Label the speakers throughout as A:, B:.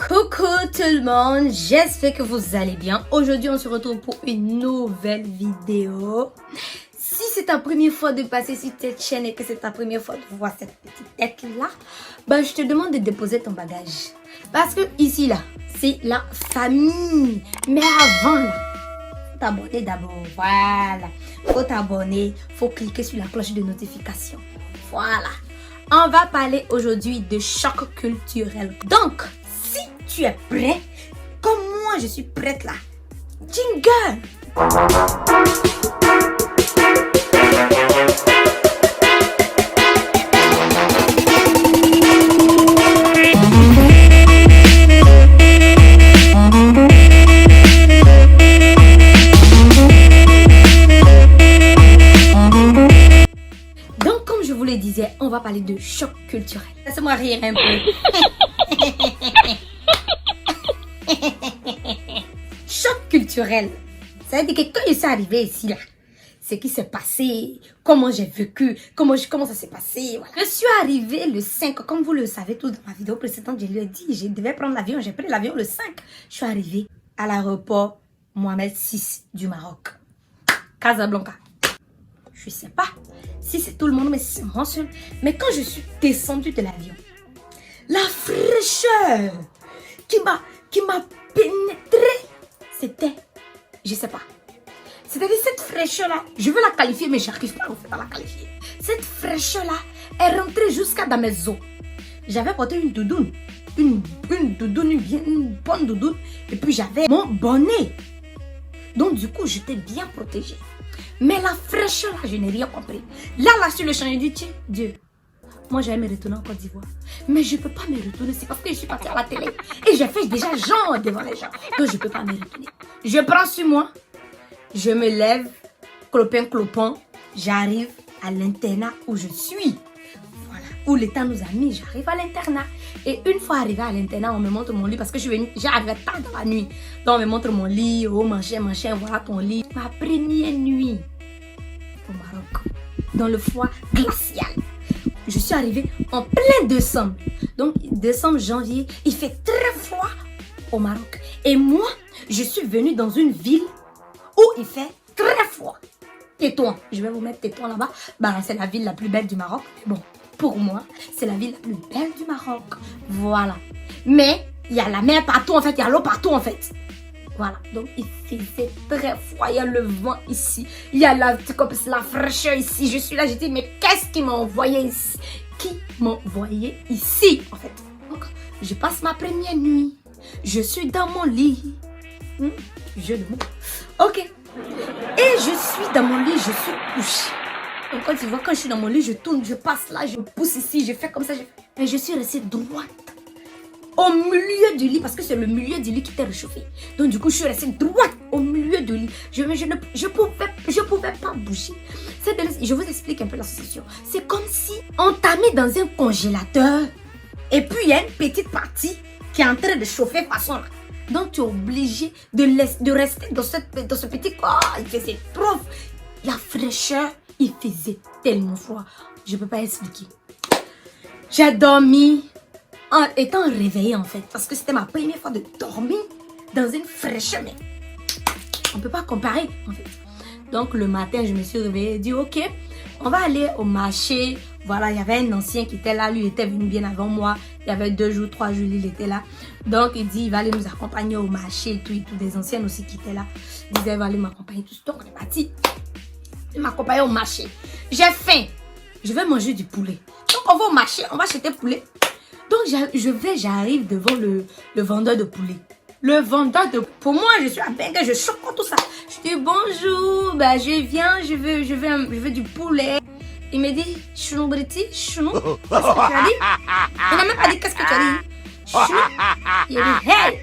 A: Coucou tout le monde, j'espère que vous allez bien. Aujourd'hui on se retrouve pour une nouvelle vidéo. Si c'est ta première fois de passer sur cette chaîne et que c'est ta première fois de voir cette petite tête là, ben je te demande de déposer ton bagage. Parce que ici là, c'est la famille. Mais avant là, faut t'abonner d'abord, voilà. Faut t'abonner, faut cliquer sur la cloche de notification. Voilà. On va parler aujourd'hui de choc culturel. Donc, si tu es prêt, comme moi je suis prête là, jingle! Donc, comme je vous le disais, on va parler de choc culturel. Laissez-moi rire un peu. Choc culturel. Ça veut dire que quand je suis arrivée ici, là, ce qui s'est passé, comment j'ai vécu, comment ça s'est passé. Voilà. Je suis arrivée le 5, comme vous le savez tous dans ma vidéo précédente, je l'ai dit, je devais prendre l'avion, j'ai pris l'avion le 5. Je suis arrivée à l'aéroport Mohamed VI du Maroc, Casablanca. Je sais pas si c'est tout le monde, mais c'est moi seul. Mais quand je suis descendue de l'avion, la fraîcheur qui m'a pénétrée, c'était, je sais pas. C'est-à-dire cette fraîcheur-là, je veux la qualifier, mais j'arrive pas à la qualifier. Cette fraîcheur-là est rentrée jusqu'à dans mes os. J'avais porté une doudoune, une bonne doudoune, et puis j'avais mon bonnet. Donc du coup, j'étais bien protégée. Mais la fraîcheur là, je n'ai rien compris. Là, sur le champ, j'ai dit, tiens, Dieu, moi j'allais me retourner en Côte d'Ivoire. Mais je ne peux pas me retourner, c'est parce que je suis partie à la télé. Et j'ai fait déjà genre devant les gens. Donc je ne peux pas me retourner. Je prends sur moi, je me lève, clopin, j'arrive à l'internat où je suis. Voilà, où l'État nous a mis, j'arrive à l'internat. Et une fois arrivé à l'internat, on me montre mon lit parce que j'arrivais tard dans la nuit. Donc on me montre mon lit, oh machin, voilà ton lit. Ma première nuit au Maroc, dans le froid glacial. Je suis arrivée en plein décembre. Donc décembre, janvier, il fait très froid au Maroc. Et moi, je suis venue dans une ville où il fait très froid. Tétouan, je vais vous mettre Tétouan là-bas. Bah, c'est la ville la plus belle du Maroc. Mais bon, pour moi, c'est la ville la plus belle du Maroc. Voilà. Mais il y a la mer partout en fait, il y a l'eau partout en fait. Voilà, donc il faisait très froid, il y a le vent ici, il y a la fraîcheur ici. Je suis là, j'ai dit, mais qu'est-ce qui m'a envoyé ici? Qui m'a envoyé ici en fait? Donc, je passe ma première nuit, je suis dans mon lit. Jeu de mots. Ok. Et je suis dans mon lit, je suis couchée. Donc quand tu vois, quand je suis dans mon lit, je tourne, je passe là, je pousse ici, je fais comme ça. Et je suis restée droite. Au milieu du lit, parce que c'est le milieu du lit qui était réchauffé. Donc du coup, je suis restée droite au milieu du lit. Je pouvais pas bouger. Je vous explique un peu la sensation. C'est comme si on t'a mis dans un congélateur et puis il y a une petite partie qui est en train de chauffer façon là. Donc tu es obligé de rester dans ce petit corps. Il faisait trop. La fraîcheur, il faisait tellement froid. Je peux pas expliquer. J'ai dormi en étant réveillée en fait, parce que c'était ma première fois de dormir dans une fraîcheur, mais on peut pas comparer en fait. Donc le matin, je me suis réveillée et dit ok, on va aller au marché. Voilà, il y avait un ancien qui était là, lui était venu bien avant moi. Il y avait 2 jours, 3 jours, il était là. Donc il dit il va aller nous accompagner au marché et tout, des anciennes aussi qui étaient là. Il disait il va aller m'accompagner tout. Donc on est parti. Il m'accompagnait au marché. J'ai faim, je vais manger du poulet. Donc on va au marché, on va acheter poulet. Donc j'arrive devant le vendeur de poulet. Le vendeur de... Pour moi, je suis à Bengue, je choque tout ça. Je dis bonjour, bah je viens, je veux du poulet. Il me dit, chounou briti, chounou, qu'est-ce que tu as dit? Il n'a même pas dit qu'est-ce que tu as dit. Chounou. Il a dit, hey.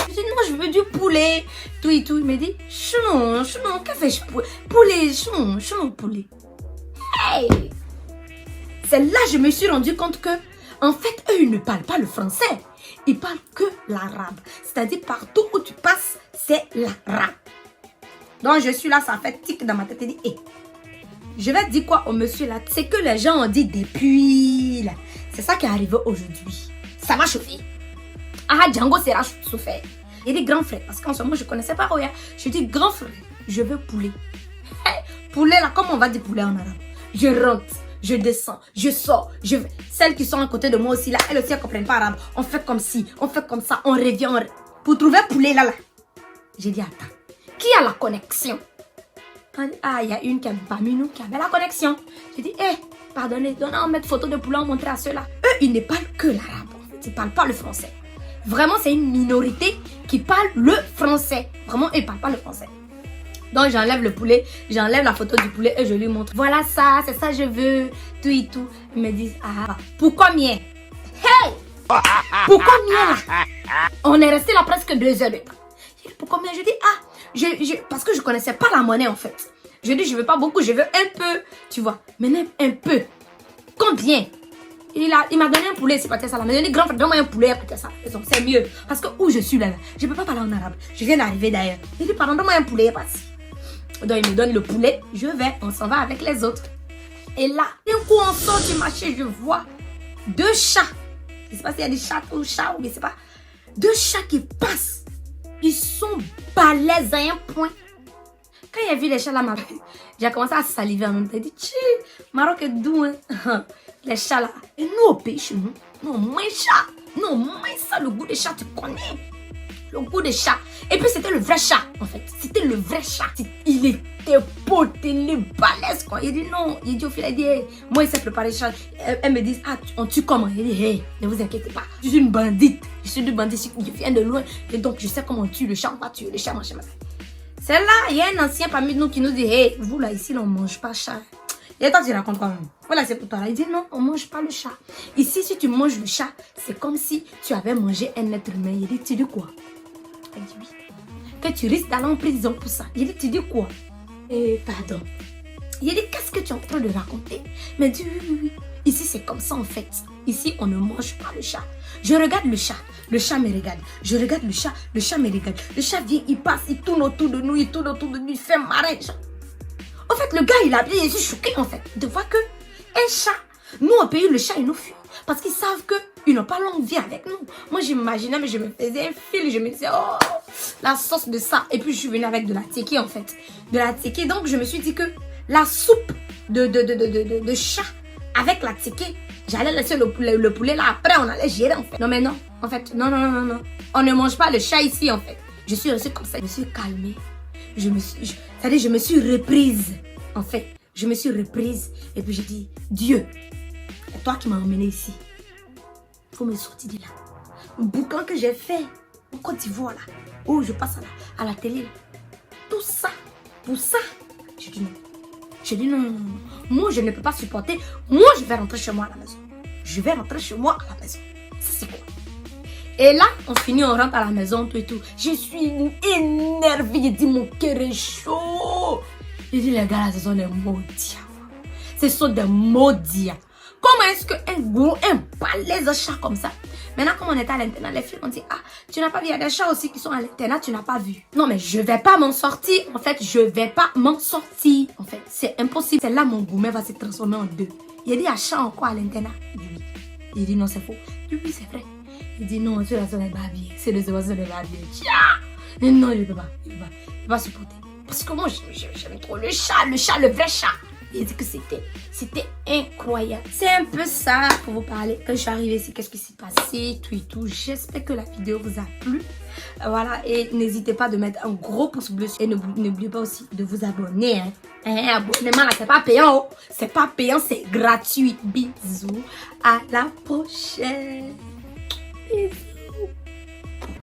A: Je dis non, je veux du poulet. Tout et tout. Il me dit, chounou, que fais-je? Poulet, chounou, poulet. Hey. C'est là que je me suis rendu compte que en fait, eux, ils ne parlent pas le français. Ils parlent que l'arabe. C'est-à-dire, partout où tu passes, c'est l'arabe. Donc, je suis là, ça fait tic dans ma tête. Et dit, hey, je vais dire quoi au monsieur là? C'est que les gens ont dit depuis là. C'est ça qui est arrivé aujourd'hui. Ça m'a chauffé. Ah, Django sera souffert. Il dit grand frère, parce qu'en ce moment, je ne connaissais pas Roya. Je dis grand frère, je veux poulet. Hey, poulet là, comment on va dire poulet en arabe? Je rentre, je descends, je sors, je vais. Celles qui sont à côté de moi aussi là, elles aussi, elles ne comprennent pas arabe. On fait comme ci, on fait comme ça, on revient. Pour trouver poulet là. J'ai dit, attends, qui a la connexion? Ah, il y a une qui a parmi nous qui avait la connexion. J'ai dit, pardonnez, on met photo de poulet, on montrer à ceux-là. Eux, ils ne parlent que l'arabe. En fait. Ils ne parlent pas le français. Vraiment, c'est une minorité qui parle le français. Vraiment, ils ne parlent pas le français. Donc, j'enlève le poulet, j'enlève la photo du poulet et je lui montre. Voilà ça, c'est ça que je veux, tout et tout. Ils me disent, ah, pourquoi mien? Hey! Pourquoi mien là? On est resté là presque 2 heures de temps. Pourquoi mien? Je dis, parce que je ne connaissais pas la monnaie en fait. Je dis, je ne veux pas beaucoup, je veux un peu, tu vois. Maintenant, un peu. Combien? Il m'a donné un poulet, c'est pas ça. Il m'a donné grand frère, donne-moi un poulet, c'est mieux. Parce que où je suis là, je ne peux pas parler en arabe. Je viens d'arriver d'ailleurs. Il dit, pardon, donne-moi un poulet, pas si. Donc il me donne le poulet, je vais, on s'en va avec les autres. Et là, d'un coup, on sort du marché, je vois 2 chats. Je ne sais pas s'il y a des chats ou je ne sais pas. 2 chats qui passent. Ils sont balèzes à un point. Quand il a vu les chats là, j'ai commencé à saliver en même temps. Il dit, Maroc est doux, hein. Les chats là. Et nous, au pays chez nous, nous, moins chat. Non, moins ça, le goût des chats, tu connais. Le goût des chats. Et puis, c'était le vrai chat, en fait. C'était le vrai chat. Il était potelé, balèze, quoi. Il dit non. Il dit au fil, il dit, hey, moi, il s'est préparé le chat. Elle me dit, ah, on tue comment? Il dit, hey, ne vous inquiétez pas. Je suis une bandite. Je suis une bandite. Je viens de loin. Et donc, je sais comment on tue le chat. On va tuer le chat, machin, machin. C'est là, il y a un ancien parmi nous qui nous dit, hey, vous là, ici, on ne mange pas chat. Et toi, tu racontes quand même. Voilà, c'est pour toi. Là. Il dit, non, on ne mange pas le chat. Ici, si tu manges le chat, c'est comme si tu avais mangé un être humain. Il dit, tu dis quoi? Il dit, oui. Que tu risques d'aller en prison pour ça. Il dit, tu dis quoi? Pardon. Il dit, qu'est-ce que tu es en train de raconter? Mais il dit, oui. Ici, c'est comme ça en fait. Ici, on ne mange pas le chat. Je regarde le chat me regarde. Je regarde le chat me regarde. Le chat vient, il passe, il tourne autour de nous, il fait marrer. En fait, le gars, il a bien, il est choqué en fait de voir que un chat, nous au pays, le chat, il nous fuit. Parce qu'ils savent qu'ils n'ont pas longue vie avec nous. Moi, j'imaginais, mais je me faisais un fil, je me disais, oh, la sauce de ça. Et puis, je suis venue avec de la tiki en fait. De la tiki, donc je me suis dit que la soupe de chat avec la tiki, j'allais laisser le poulet là, après on allait gérer en fait. Non mais non, en fait, non. On ne mange pas le chat ici en fait. Je suis restée comme ça, je me suis calmée. Je me suis reprise en fait. Je me suis reprise et puis j'ai dit, Dieu, c'est toi qui m'as emmené ici. Il faut me sortir de là. Le boucan que j'ai fait en Côte d'Ivoire là, où je passe à la télé là. Tout ça, pour ça, j'ai dit non. J'ai dit non. Moi, je ne peux pas supporter. Moi, je vais rentrer chez moi à la maison. Je vais rentrer chez moi à la maison. Ça, c'est quoi? Et là, on finit, on rentre à la maison, tout et tout. Je suis énervée. J'ai dit, mon cœur est chaud. J'ai dit, les gars, là, ce sont des maudits. Ce sont des maudits. Comment est-ce un balèze chat comme ça? Maintenant, comme on était à l'internat, les filles ont dit, ah, tu n'as pas vu, il y a des chats aussi qui sont à l'internat, tu n'as pas vu. Non, mais je vais pas m'en sortir. En fait, je vais pas m'en sortir. En fait, c'est impossible. C'est là mon gourmet va se transformer en 2. Il a dit, il y a chat en quoi à l'internat? Il dit oui. Il dit non, c'est faux. Il dit oui, c'est vrai. Il dit non, tu es les babiers. C'est les oiseaux des babiers. Tiens! Non, il ne peut pas. Il ne peut pas supporter. Parce que moi, j'aime trop le chat, le vrai chat. Il dit que c'était incroyable. C'est un peu ça pour vous parler. Quand je suis arrivée ici, qu'est-ce qui s'est passé, tout et tout. J'espère que la vidéo vous a plu. Voilà, et n'hésitez pas de mettre un gros pouce bleu. Et n'oubliez pas aussi de vous abonner. Abonnement là, c'est pas payant. C'est pas payant, c'est gratuit. Bisous. À la prochaine. Bisous.